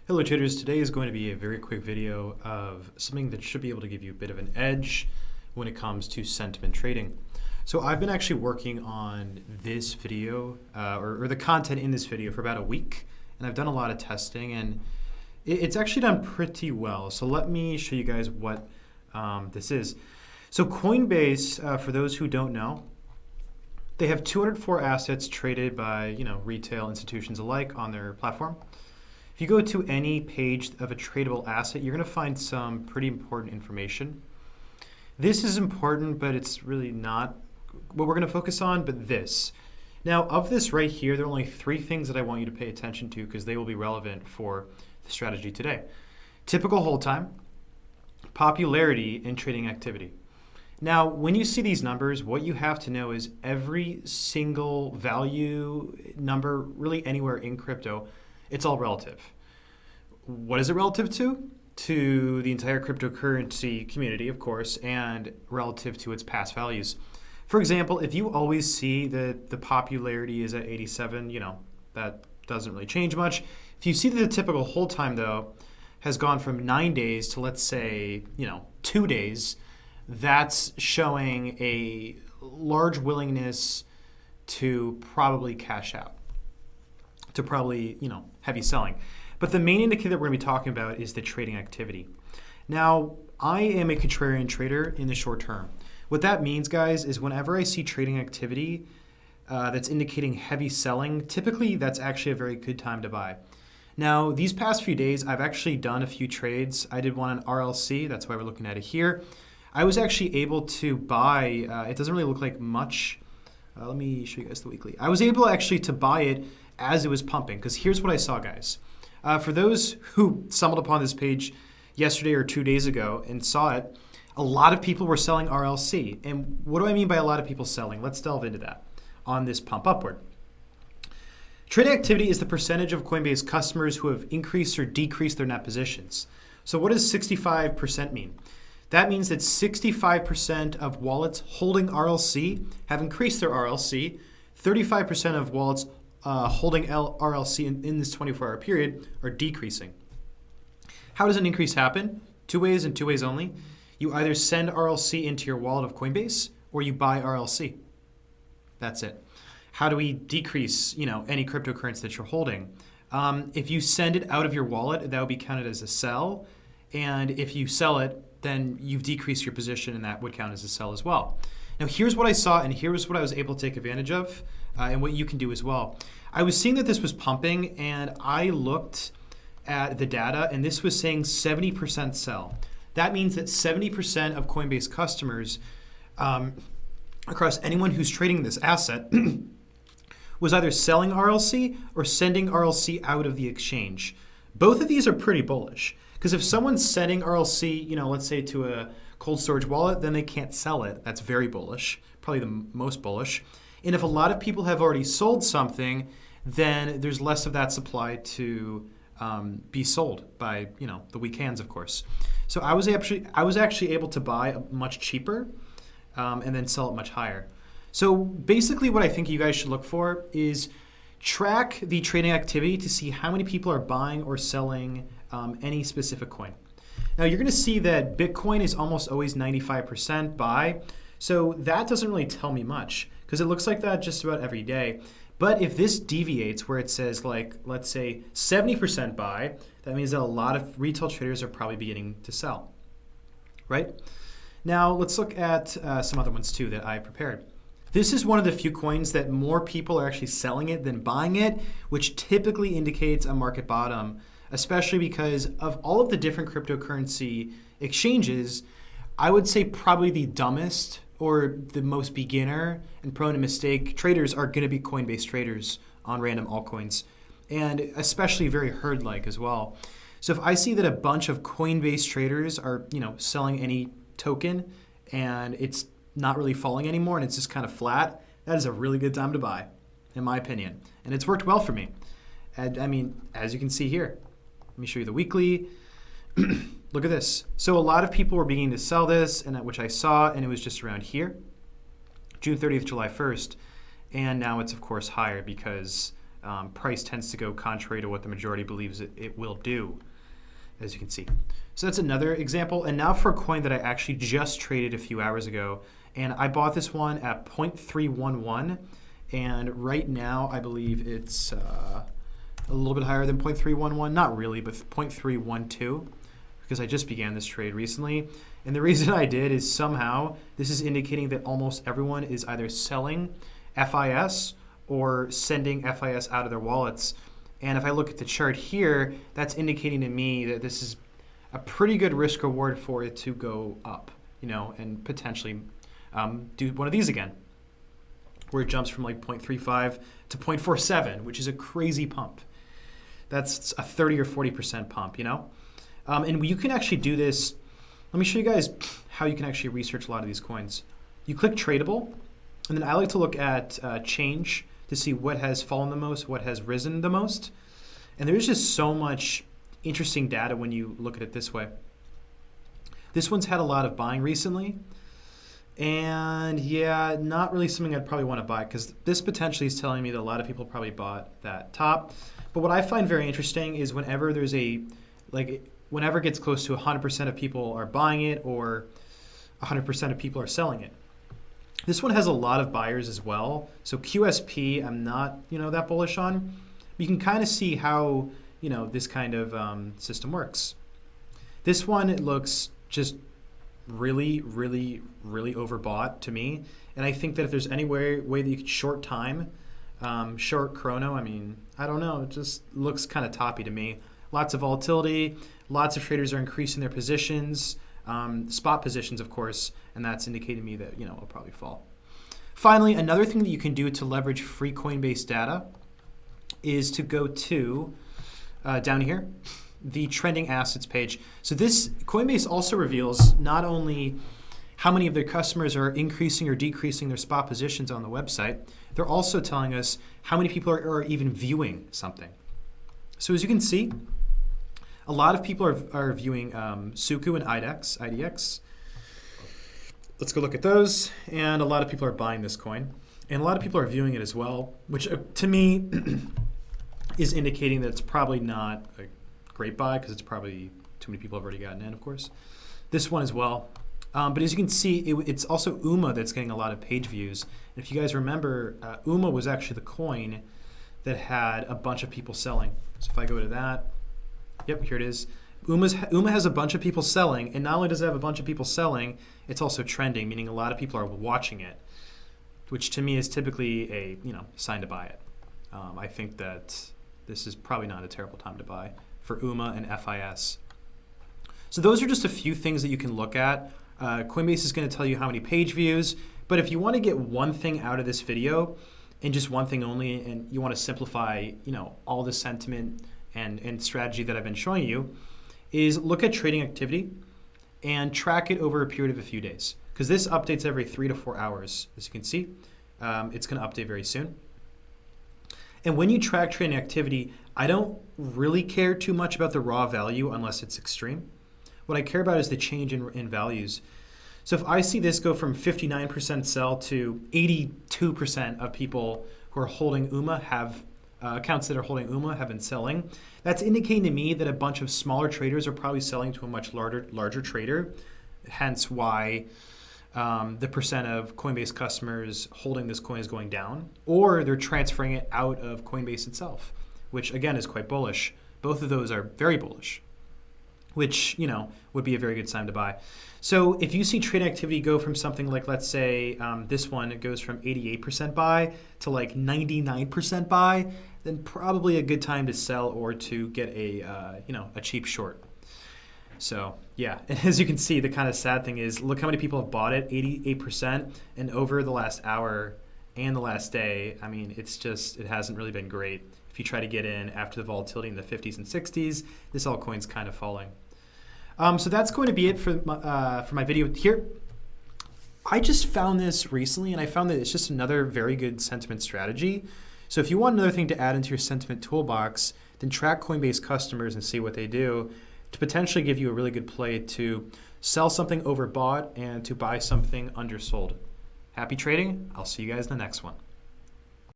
Hello traders, today is going to be a very quick video of something that should be able to give you a bit of an edge when it comes to sentiment trading. So I've been actually working on this video or the content in this video for about a week, and I've done a lot of testing and it's actually done pretty well. So let me show you guys what this is. So Coinbase, for those who don't know, they have 204 assets traded by retail institutions alike on their platform. If you go to any page of a tradable asset, you're going to find some pretty important information. This is important, but it's really not what we're going to focus on, but this. Now, of this right here, there are only three things that I want you to pay attention to because they will be relevant for the strategy today. Typical hold time, popularity, and trading activity. Now, when you see these numbers, what you have to know is every single value number, really anywhere in crypto, it's all relative. What is it relative to? To the entire cryptocurrency community, of course, and relative to its past values. For example, if you always see that the popularity is at 87, that doesn't really change much. If you see that the typical hold time, though, has gone from 9 days to, let's say, 2 days, that's showing a large willingness to probably cash out, to probably, heavy selling. But the main indicator that we're going to be talking about is the trading activity. Now, I am a contrarian trader in the short term. What that means, guys, is whenever I see trading activity that's indicating heavy selling, typically that's actually a very good time to buy. Now, these past few days, I've actually done a few trades. I did one on RLC. That's why we're looking at it here. I was actually able to buy, it doesn't really look like much. Let me show you guys the weekly. I was able actually to buy it as it was pumping, because here's what I saw, guys. For those who stumbled upon this page yesterday or 2 days ago and saw it, a lot of people were selling RLC. And what do I mean by a lot of people selling? Let's delve into that on this pump upward. Trading activity is the percentage of Coinbase customers who have increased or decreased their net positions. So what does 65% mean? That means that 65% of wallets holding RLC have increased their RLC, 35% of wallets holding RLC in this 24-hour period are decreasing. How does an increase happen? Two ways and two ways only. You either send RLC into your wallet of Coinbase or you buy RLC. That's it. How do we decrease, any cryptocurrency that you're holding? If you send it out of your wallet, that would be counted as a sell. And if you sell it, then you've decreased your position and that would count as a sell as well. Now, here's what I saw and here's what I was able to take advantage of and what you can do as well. I was seeing that this was pumping and I looked at the data and this was saying 70% sell. That means that 70% of Coinbase customers across anyone who's trading this asset was either selling RLC or sending RLC out of the exchange. Both of these are pretty bullish because if someone's sending RLC, let's say to a cold storage wallet, then they can't sell it. That's very bullish, probably the most bullish. And if a lot of people have already sold something, then there's less of that supply to be sold by the weak hands, of course. So I was actually able to buy much cheaper and then sell it much higher. So basically what I think you guys should look for is track the trading activity to see how many people are buying or selling any specific coin. Now you're going to see that Bitcoin is almost always 95% buy. So that doesn't really tell me much because it looks like that just about every day. But if this deviates where it says let's say 70% buy, that means that a lot of retail traders are probably beginning to sell, right? Now let's look at some other ones too that I prepared. This is one of the few coins that more people are actually selling it than buying it, which typically indicates a market bottom, especially because of all of the different cryptocurrency exchanges, I would say probably the dumbest or the most beginner and prone to mistake traders are going to be Coinbase traders on random altcoins, and especially very herd-like as well. So if I see that a bunch of Coinbase traders are, selling any token and it's not really falling anymore and it's just kind of flat, that is a really good time to buy, in my opinion. And it's worked well for me. And I mean, as you can see here, let me show you the weekly. Look at this. So a lot of people were beginning to sell this, and which I saw, and it was just around here, June 30th, July 1st. And now it's, of course, higher because price tends to go contrary to what the majority believes it will do, as you can see. So that's another example. And now for a coin that I actually just traded a few hours ago. And I bought this one at 0.311. And right now, I believe it's a little bit higher than 0.311. Not really, but 0.312, because I just began this trade recently. And the reason I did is somehow this is indicating that almost everyone is either selling FIS or sending FIS out of their wallets. And if I look at the chart here, that's indicating to me that this is a pretty good risk reward for it to go up, and potentially do one of these again, where it jumps from like 0.35 to 0.47, which is a crazy pump. That's a 30 or 40% pump, And you can actually do this. Let me show you guys how you can actually research a lot of these coins. You click tradable, and then I like to look at change to see what has fallen the most, what has risen the most. And there's just so much interesting data when you look at it this way. This one's had a lot of buying recently. And yeah, not really something I'd probably want to buy, because this potentially is telling me that a lot of people probably bought that top. But what I find very interesting is whenever there's whenever it gets close to 100% of people are buying it or 100% of people are selling it. This one has a lot of buyers as well. So QSP, I'm not, that bullish on. You can kind of see how, this kind of system works. This one, it looks just really, really, really overbought to me. And I think that if there's any way that you could short time, short chrono, I don't know. It just looks kind of toppy to me. Lots of volatility. Lots of traders are increasing their positions, spot positions, of course, and that's indicating to me that, it'll probably fall. Finally, another thing that you can do to leverage free Coinbase data is to go to, down here, the trending assets page. So this Coinbase also reveals not only how many of their customers are increasing or decreasing their spot positions on the website, they're also telling us how many people are even viewing something. So as you can see, a lot of people are viewing Suku and IDX. Let's go look at those. And a lot of people are buying this coin. And a lot of people are viewing it as well, which to me is indicating that it's probably not a great buy, because it's probably too many people have already gotten in, of course. This one as well. But as you can see, it's also UMA that's getting a lot of page views. And if you guys remember, UMA was actually the coin that had a bunch of people selling. So if I go to that, yep, here it is. UMA has a bunch of people selling, and not only does it have a bunch of people selling, it's also trending, meaning a lot of people are watching it, which to me is typically a sign to buy it. I think that this is probably not a terrible time to buy for UMA and FIS. So those are just a few things that you can look at. Coinbase is going to tell you how many page views, but if you want to get one thing out of this video, and just one thing only, and you want to simplify, all the sentiment and strategy that I've been showing you, is look at trading activity and track it over a period of a few days. Because this updates every 3 to 4 hours, as you can see. It's going to update very soon. And when you track trading activity, I don't really care too much about the raw value unless it's extreme. What I care about is the change in values. So if I see this go from 59% sell to 82% of people who are holding UMA have accounts that are holding UMA have been selling, that's indicating to me that a bunch of smaller traders are probably selling to a much larger trader, hence why the percent of Coinbase customers holding this coin is going down, or they're transferring it out of Coinbase itself, which again is quite bullish. Both of those are very bullish, which would be a very good time to buy. So if you see trading activity go from something like, let's say this one, it goes from 88% buy to like 99% buy, then probably a good time to sell or to get a cheap short. So yeah, and as you can see, the kind of sad thing is, look how many people have bought it, 88%, and over the last hour and the last day, it hasn't really been great. If you try to get in after the volatility in the 50s and 60s, this altcoin's kind of falling. So that's going to be it for my video here. I just found this recently, and I found that it's just another very good sentiment strategy. So if you want another thing to add into your sentiment toolbox, then track Coinbase customers and see what they do to potentially give you a really good play to sell something overbought and to buy something undersold. Happy trading. I'll see you guys in the next one.